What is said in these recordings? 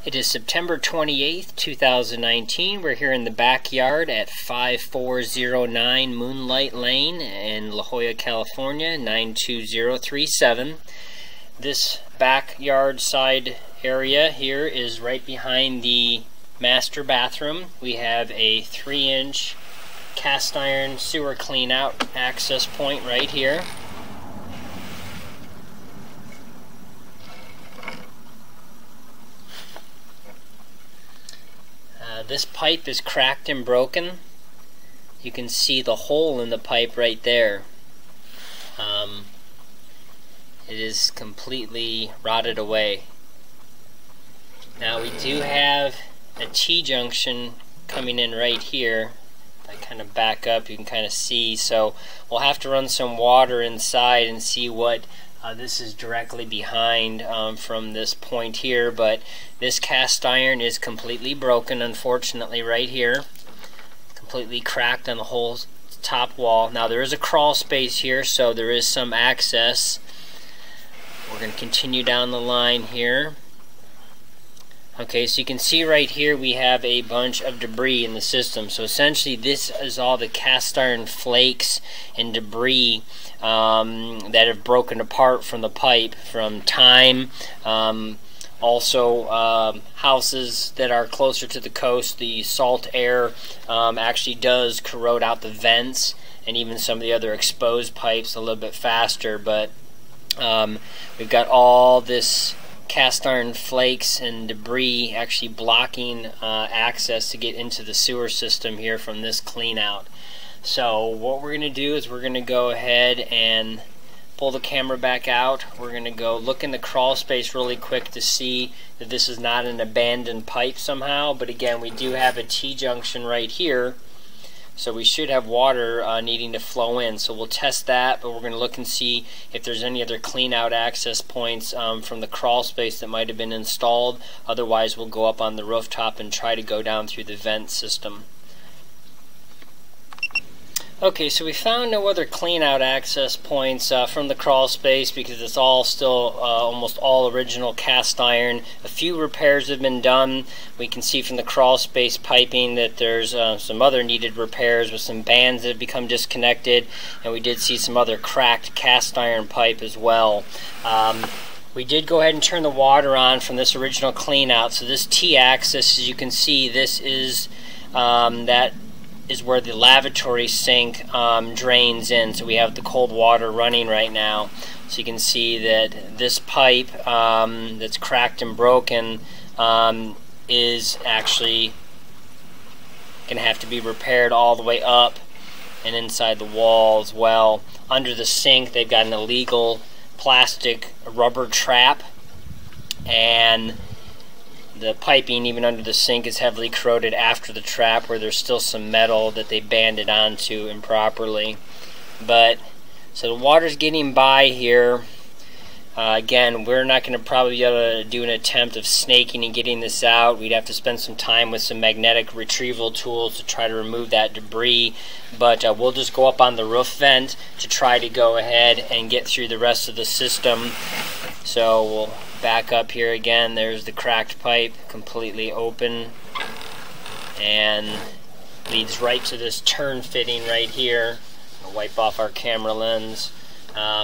It is September 28th, 2019. We're here in the backyard at 5409 Moonlight Lane in La Jolla, California, 92037. This backyard side area here is right behind the master bathroom. We have a 3-inch cast iron sewer clean out access point right here. This pipe is cracked and broken. You can see the hole in the pipe right there. It is completely rotted away. Now we do have a T-junction coming in right here. If I kind of back up, you can kind of see. So we'll have to run some water inside and see what this is directly behind from this point here, but this cast iron is completely broken, unfortunately, right here. Completely cracked on the whole top wall. Now there is a crawl space here, so there is some access. We're going to continue down the line here. Okay, so you can see right here we have a bunch of debris in the system. So essentially this is all the cast iron flakes and debris that have broken apart from the pipe from time. Also houses that are closer to the coast, the salt air actually does corrode out the vents and even some of the other exposed pipes a little bit faster, but we've got all this cast iron flakes and debris actually blocking access to get into the sewer system here from this clean out. So what we're going to do is we're going to go ahead and pull the camera back out. We're going to go look in the crawl space really quick to see that this is not an abandoned pipe somehow, but again we do have a T-junction right here, so we should have water needing to flow in. So we'll test that, but we're going to look and see if there's any other clean out access points from the crawl space that might have been installed. Otherwise we'll go up on the rooftop and try to go down through the vent system. Okay, so we found no other clean out access points from the crawl space because it's all still almost all original cast iron. A few repairs have been done. We can see from the crawl space piping that there's some other needed repairs with some bands that have become disconnected, and we did see some other cracked cast iron pipe as well. We did go ahead and turn the water on from this original clean out. So this T-axis, as you can see, this is that is where the lavatory sink drains in. So we have the cold water running right now. So you can see that this pipe that's cracked and broken is actually going to have to be repaired all the way up and inside the wall as well. Under the sink they've got an illegal plastic rubber trap, and the piping even under the sink is heavily corroded after the trap, where there's still some metal that they banded onto improperly. But so the water's getting by here. Again, we're not going to probably be able to do an attempt of snaking and getting this out. We'd have to spend some time with some magnetic retrieval tools to try to remove that debris. But we'll just go up on the roof vent to try to go ahead and get through the rest of the system. So we'll back up here again. There's the cracked pipe completely open and leads right to this turn fitting right here. I'll wipe off our camera lens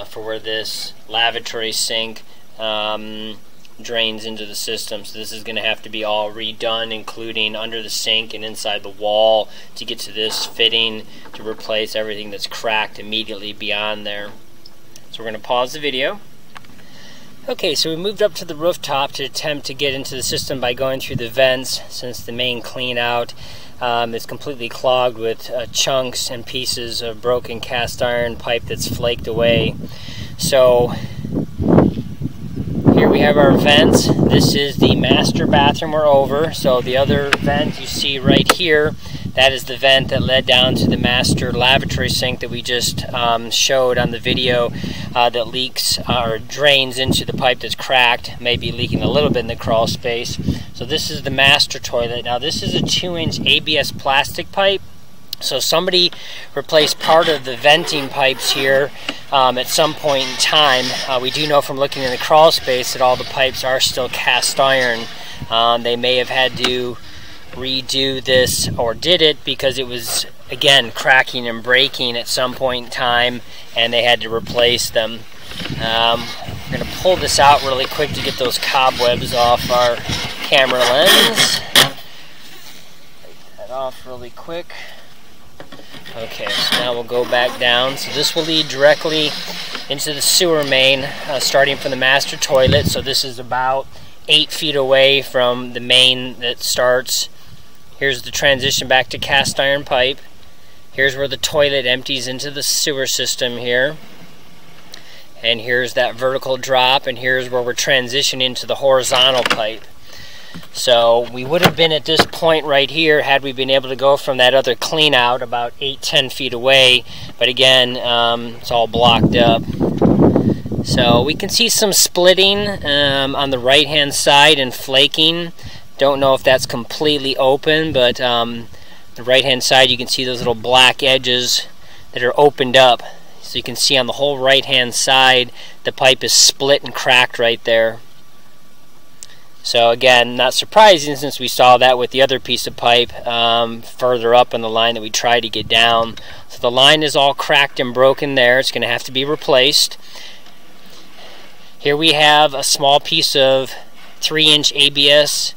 for where this lavatory sink drains into the system. So this is going to have to be all redone, including under the sink and inside the wall, to get to this fitting to replace everything that's cracked immediately beyond there. So we're going to pause the video. Okay, so we moved up to the rooftop to attempt to get into the system by going through the vents, since the main clean out is completely clogged with chunks and pieces of broken cast iron pipe that's flaked away. So here we have our vents. This is the master bathroom we're over. So the other vent you see right here, that is the vent that led down to the master lavatory sink that we just showed on the video, that leaks or drains into the pipe that's cracked, maybe leaking a little bit in the crawl space. So this is the master toilet. Now this is a 2-inch ABS plastic pipe. So somebody replaced part of the venting pipes here at some point in time. We do know from looking in the crawl space that all the pipes are still cast iron. They may have had to redo this, or did it because it was, again, cracking and breaking at some point in time, and they had to replace them. I'm going to pull this out really quick to get those cobwebs off our camera lens. Take that off really quick. Okay, so now we'll go back down. So this will lead directly into the sewer main, starting from the master toilet. So this is about 8 feet away from the main that starts. Here's the transition back to cast iron pipe. Here's where the toilet empties into the sewer system here. And here's that vertical drop, and here's where we're transitioning to the horizontal pipe. So we would have been at this point right here had we been able to go from that other clean out about 8-10 feet away, but again, it's all blocked up. So we can see some splitting on the right hand side and flaking. Don't know if that's completely open, but the right hand side you can see those little black edges that are opened up. So you can see on the whole right hand side the pipe is split and cracked right there. So again, not surprising since we saw that with the other piece of pipe further up on the line that we tried to get down. So the line is all cracked and broken there. It's going to have to be replaced. Here we have a small piece of 3-inch ABS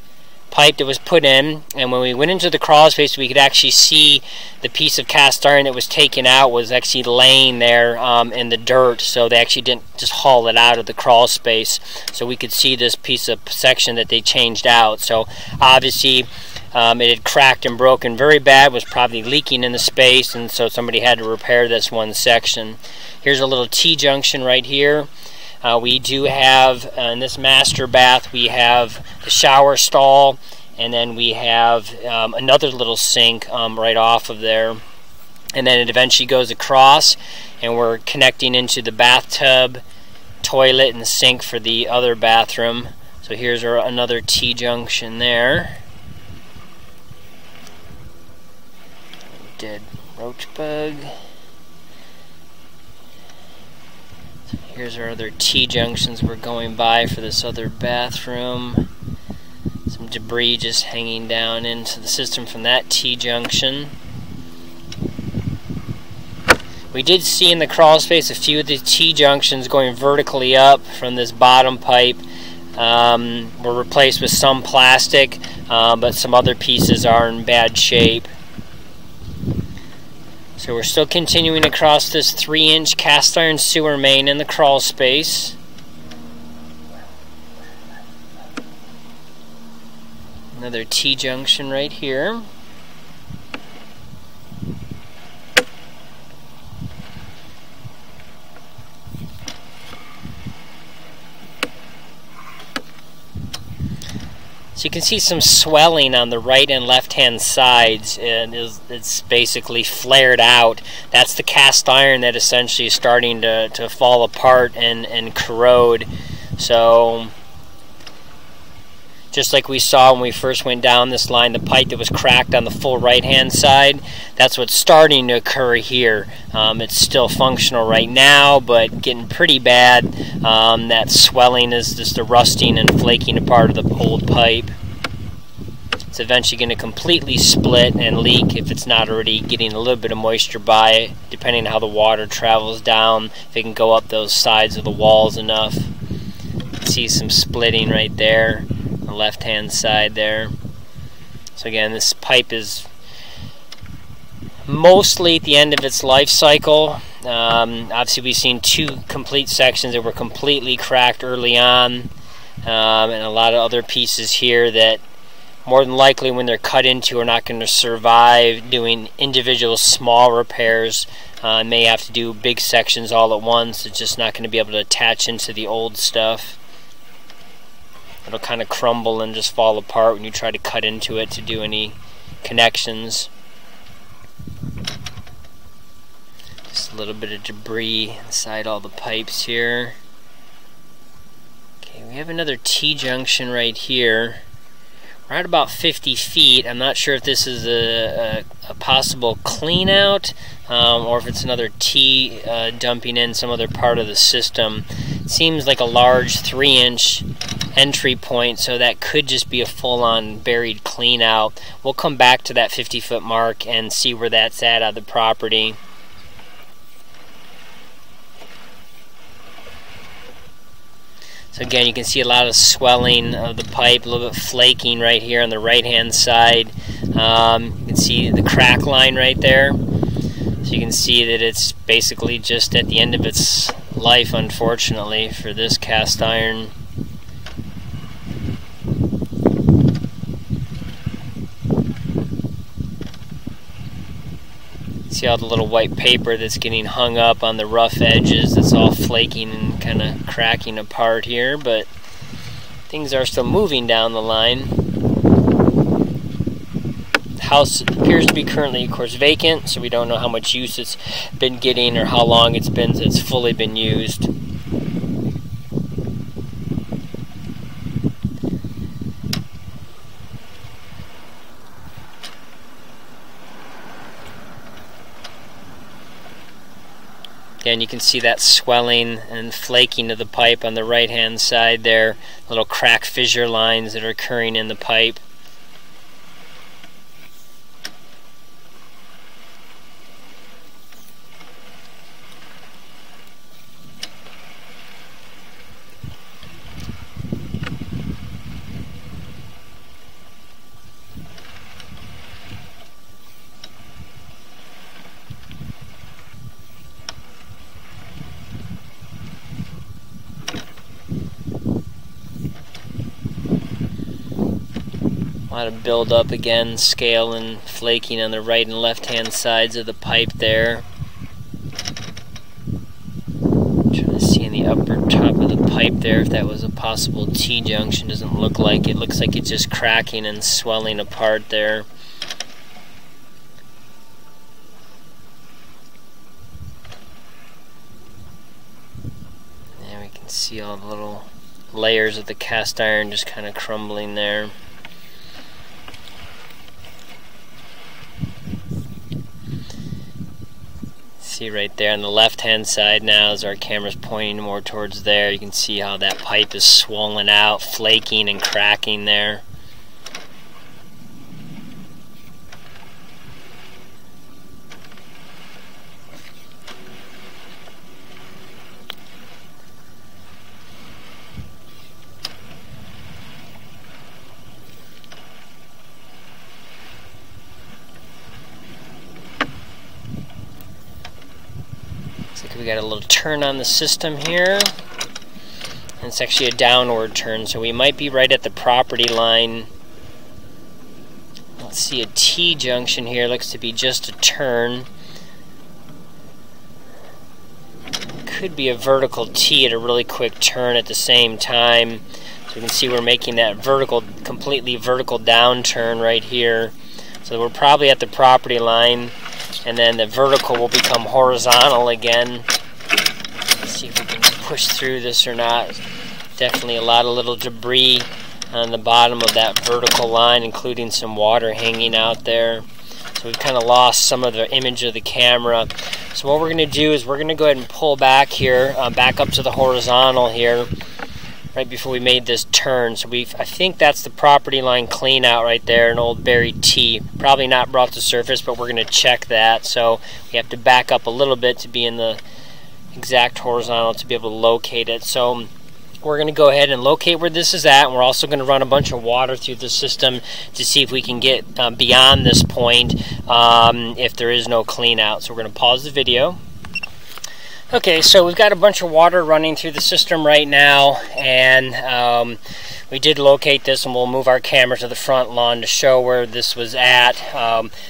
pipe that was put in, and when we went into the crawl space we could actually see the piece of cast iron that was taken out was actually laying there in the dirt, so they actually didn't just haul it out of the crawl space, so we could see this piece of section that they changed out. So obviously it had cracked and broken very bad, was probably leaking in the space, and so somebody had to repair this one section. Here's a little T-junction right here. We do have, in this master bath, we have the shower stall, and then we have another little sink right off of there. And then it eventually goes across, and we're connecting into the bathtub, toilet, and sink for the other bathroom. So here's another T-junction there. Dead roach bug. Here's our other T-junctions we're going by for this other bathroom. Some debris just hanging down into the system from that T-junction. We did see in the crawl space a few of the T-junctions going vertically up from this bottom pipe. Were replaced with some plastic, but some other pieces are in bad shape. So we're still continuing across this 3-inch cast iron sewer main in the crawl space. Another T-junction right here. So you can see some swelling on the right and left hand sides, and it's basically flared out. That's the cast iron that essentially is starting to fall apart and corrode. So just like we saw when we first went down this line, the pipe that was cracked on the full right hand side, that's what's starting to occur here. It's still functional right now, but getting pretty bad. That swelling is just the rusting and flaking apart of the old pipe. It's eventually going to completely split and leak if it's not already getting a little bit of moisture by it, depending on how the water travels down, if it can go up those sides of the walls enough. You can see some splitting right there on the left hand side there. So again, this pipe is mostly at the end of its life cycle. Obviously we've seen 2 complete sections that were completely cracked early on, and a lot of other pieces here that more than likely when they're cut into are not going to survive doing individual small repairs. May have to do big sections all at once. It's just not going to be able to attach into the old stuff. It'll kind of crumble and just fall apart when you try to cut into it to do any connections. Just a little bit of debris inside all the pipes here. Okay, we have another T-junction right here. right about 50 feet. I'm not sure if this is a possible clean out or if it's another T dumping in some other part of the system. It seems like a large 3-inch entry point, so that could just be a full-on buried clean out. We'll come back to that 50-foot mark and see where that's at on the property. So again, you can see a lot of swelling of the pipe, a little bit flaking right here on the right-hand side. You can see the crack line right there. So you can see that it's basically just at the end of its life, unfortunately, for this cast iron. See all the little white paper that's getting hung up on the rough edges. It's all flaking and kind of cracking apart here, but things are still moving down the line. The house appears to be currently, of course, vacant, so we don't know how much use it's been getting or how long it's fully been used. Again, you can see that swelling and flaking of the pipe on the right-hand side there, little crack fissure lines that are occurring in the pipe. A lot of build up again, scale and flaking on the right and left hand sides of the pipe there. Trying to see in the upper top of the pipe there if that was a possible T-junction. Doesn't look like it. Looks like it's just cracking and swelling apart there. There we can see all the little layers of the cast iron just kind of crumbling there. See right there on the left hand side now, as our camera's pointing more towards there, you can see how that pipe is swollen out, flaking and cracking there. Looks like we got a little turn on the system here, and it's actually a downward turn, so we might be right at the property line. Let's see, a T-junction here looks to be just a turn. Could be a vertical T at a really quick turn at the same time. So you can see we're making that vertical, completely vertical downturn right here. So we're probably at the property line, and then the vertical will become horizontal again. Let's see if we can push through this or not. Definitely a lot of little debris on the bottom of that vertical line, including some water hanging out there. So we've kind of lost some of the image of the camera. So what we're going to do is we're going to go ahead and pull back here, back up to the horizontal here, right before we made this turn. So I think that's the property line clean out right there, an old buried T. Probably not brought to surface, but we're going to check that. So we have to back up a little bit to be in the exact horizontal to be able to locate it. So we're going to go ahead and locate where this is at, and we're also going to run a bunch of water through the system to see if we can get beyond this point if there is no clean out. So we're going to pause the video. Okay, so we've got a bunch of water running through the system right now, and we did locate this, and we'll move our camera to the front lawn to show where this was at.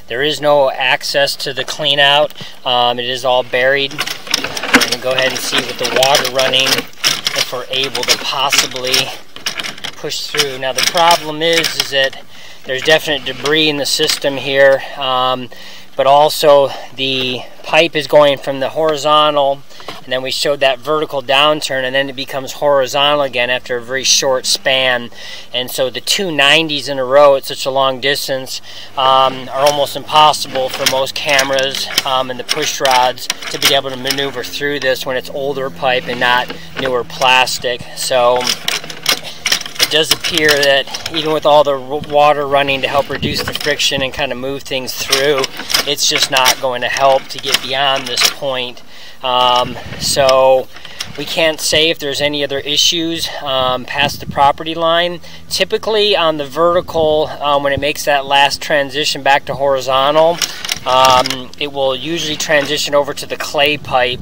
There is no access to the clean out. It is all buried. We're going to go ahead and see with the water running if we're able to possibly push through. Now the problem is that there's definite debris in the system here, but also the pipe is going from the horizontal, and then we showed that vertical downturn, and then it becomes horizontal again after a very short span. And so the two 90s in a row at such a long distance are almost impossible for most cameras and the push rods to be able to maneuver through this when it's older pipe and not newer plastic. So it does appear that even with all the water running to help reduce the friction and kind of move things through, it's just not going to help to get beyond this point. So we can't say if there's any other issues past the property line. Typically on the vertical, when it makes that last transition back to horizontal, it will usually transition over to the clay pipe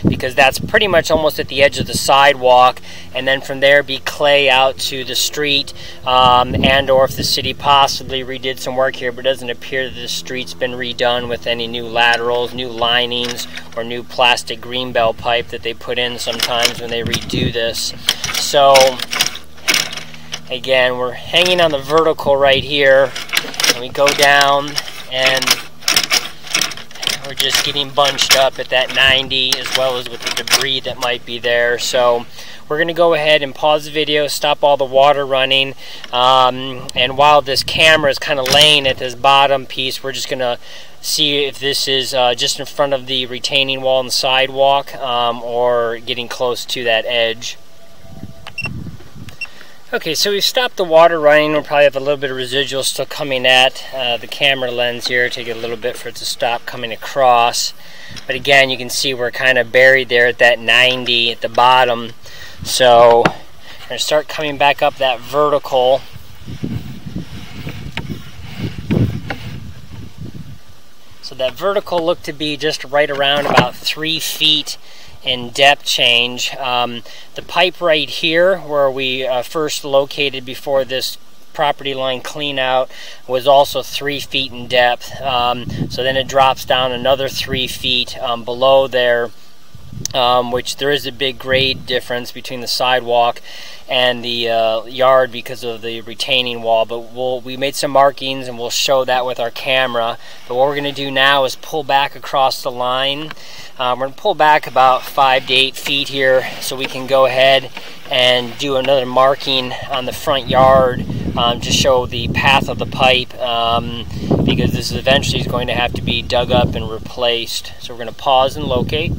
because that's pretty much almost at the edge of the sidewalk, and then from there be clay out to the street, and or if the city possibly redid some work here, but it doesn't appear that the street's been redone with any new laterals, new linings, or new plastic greenbelt pipe that they put in sometimes when they redo this. So again, we're hanging on the vertical right here, and we go down, and we're just getting bunched up at that 90 as well as with the debris that might be there. So we're going to go ahead and pause the video, stop all the water running, and while this camera is kind of laying at this bottom piece, we're just going to see if this is just in front of the retaining wall and sidewalk or getting close to that edge. Okay, so we've stopped the water running. We'll probably have a little bit of residual still coming at the camera lens here. Take a little bit for it to stop coming across. But again, you can see we're kind of buried there at that 90 at the bottom. So we're going to start coming back up that vertical. So that vertical looked to be just right around about 3 feet in depth change. The pipe right here where we first located before this property line clean out was also 3 feet in depth. So then it drops down another 3 feet below there, which there is a big grade difference between the sidewalk and the yard because of the retaining wall, but we made some markings and we'll show that with our camera. But what we're going to do now is pull back across the line. We're going to pull back about 5 to 8 feet here so we can go ahead and do another marking on the front yard to show the path of the pipe, because this eventually is going to have to be dug up and replaced. So we're going to pause and locate.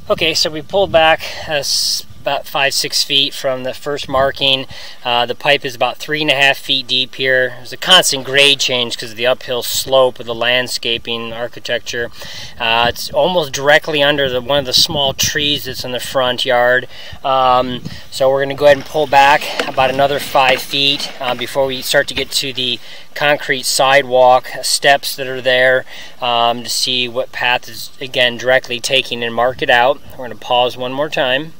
Okay, so we pulled back about 5-6 feet from the first marking. The pipe is about 3.5 feet deep here. There's a constant grade change because of the uphill slope of the landscaping architecture. It's almost directly under one of the small trees that's in the front yard. So we're going to go ahead and pull back about another 5 feet before we start to get to the concrete sidewalk steps that are there to see what path is, again, directly taking and mark it out. We're going to pause one more time.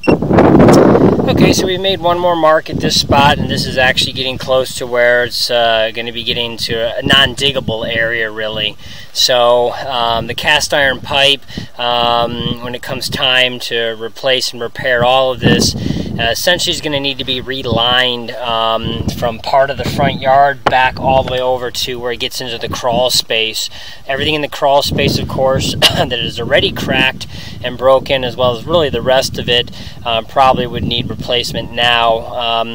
Okay, so we made one more mark at this spot, and this is actually getting close to where it's going to be getting to a non-diggable area, really. So the cast iron pipe, when it comes time to replace and repair all of this, essentially is going to need to be relined from part of the front yard back all the way over to where it gets into the crawl space. Everything in the crawl space, of course, that is already cracked and broken, as well as really the rest of it, probably would need replacement now.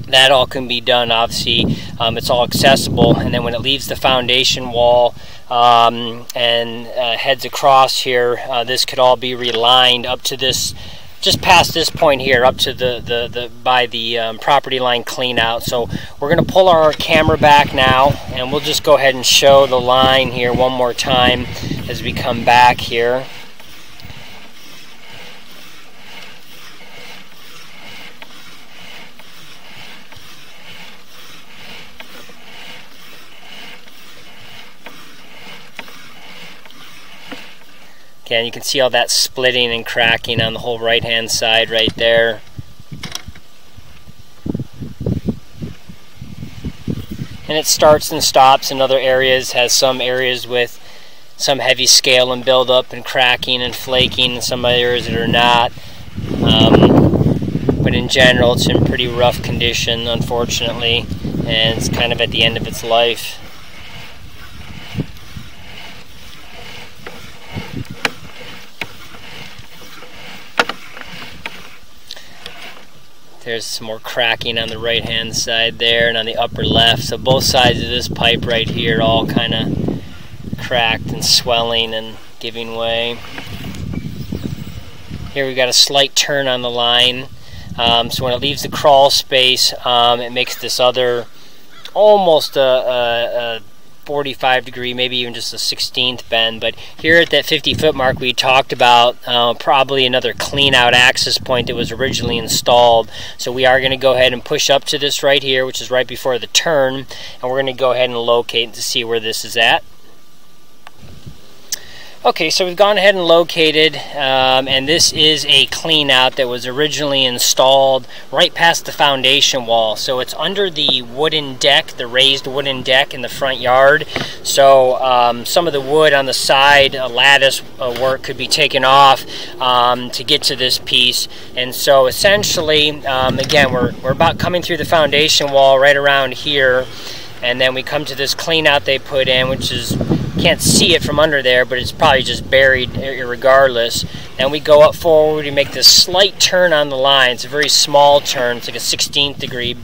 That all can be done, obviously. It's all accessible, and then when it leaves the foundation wall and heads across here, this could all be relined up to this, just past this point here, up to by the property line clean out. So we're going to pull our camera back now, and we'll just go ahead and show the line here one more time as we come back here. Again, you can see all that splitting and cracking on the whole right hand side right there. And it starts and stops in other areas, has some areas with some heavy scale and buildup and cracking and flaking, and some areas that are not. But in general, it's in pretty rough condition, unfortunately, and it's kind of at the end of its life. There's some more cracking on the right hand side there and on the upper left. So both sides of this pipe right here all kind of cracked and swelling and giving way. Here we've got a slight turn on the line. So when it leaves the crawl space, it makes this other almost a 45 degree, maybe even just a 16th bend. But here at that 50-foot mark we talked about probably another clean out access point that was originally installed. So we are going to go ahead and push up to this right here, which is right before the turn, and we're going to go ahead and locate to see where this is at. Okay, so we've gone ahead and located, and this is a clean out that was originally installed right past the foundation wall. So it's under the wooden deck, the raised wooden deck in the front yard. So some of the wood on the side lattice work could be taken off to get to this piece. And so essentially, again, we're about coming through the foundation wall right around here, and then we come to this clean out they put in, which is, can't see it from under there, but it's probably just buried regardless. And we go up forward, we make this slight turn on the line. It's a very small turn, it's like a 16th degree,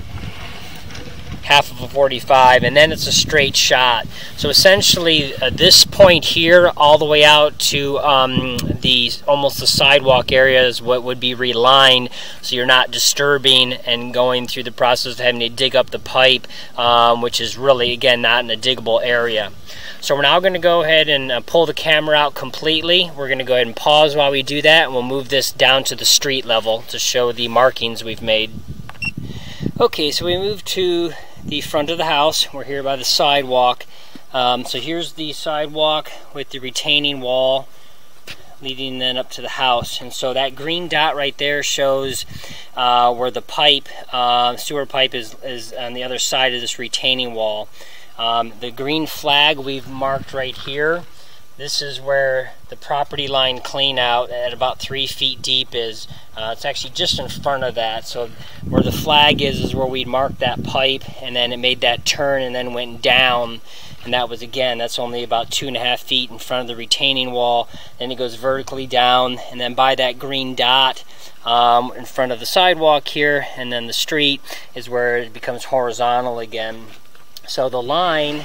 half of a 45, and then it's a straight shot. So essentially this point here all the way out to almost the sidewalk area is what would be relined, so you're not disturbing and going through the process of having to dig up the pipe, which is really, again, not in a diggable area. So we're now going to go ahead and pull the camera out completely. We're going to go ahead and pause while we do that, and we'll move this down to the street level to show the markings we've made. Okay, so we moved to the front of the house. We're here by the sidewalk. So here's the sidewalk with the retaining wall leading then up to the house. And so that green dot right there shows where the pipe, sewer pipe is on the other side of this retaining wall. The green flag we've marked right here. This is where the property line clean out at about 3 feet deep is. It's actually just in front of that. So where the flag is where we marked that pipe, and then it made that turn and then went down. And that was, again, that's only about 2.5 feet in front of the retaining wall. Then it goes vertically down, and then by that green dot in front of the sidewalk here, and then the street is where it becomes horizontal again. So the line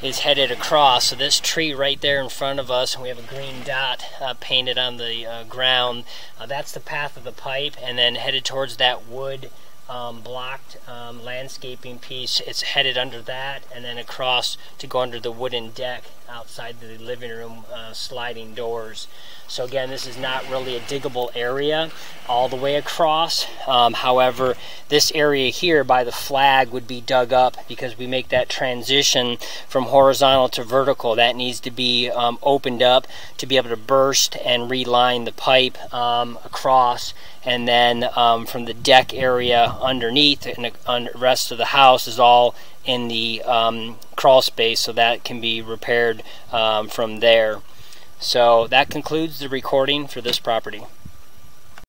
is headed across. So this tree right there in front of us, and we have a green dot painted on the ground. That's the path of the pipe, and then headed towards that wood blocked landscaping piece. It's headed under that, and then across to go under the wooden deck outside the living room sliding doors. So again, this is not really a diggable area all the way across. However, this area here by the flag would be dug up because we make that transition from horizontal to vertical. That needs to be opened up to be able to burst and reline the pipe across. And then from the deck area underneath, and the rest of the house is all in the crawl space, so that can be repaired from there. So that concludes the recording for this property.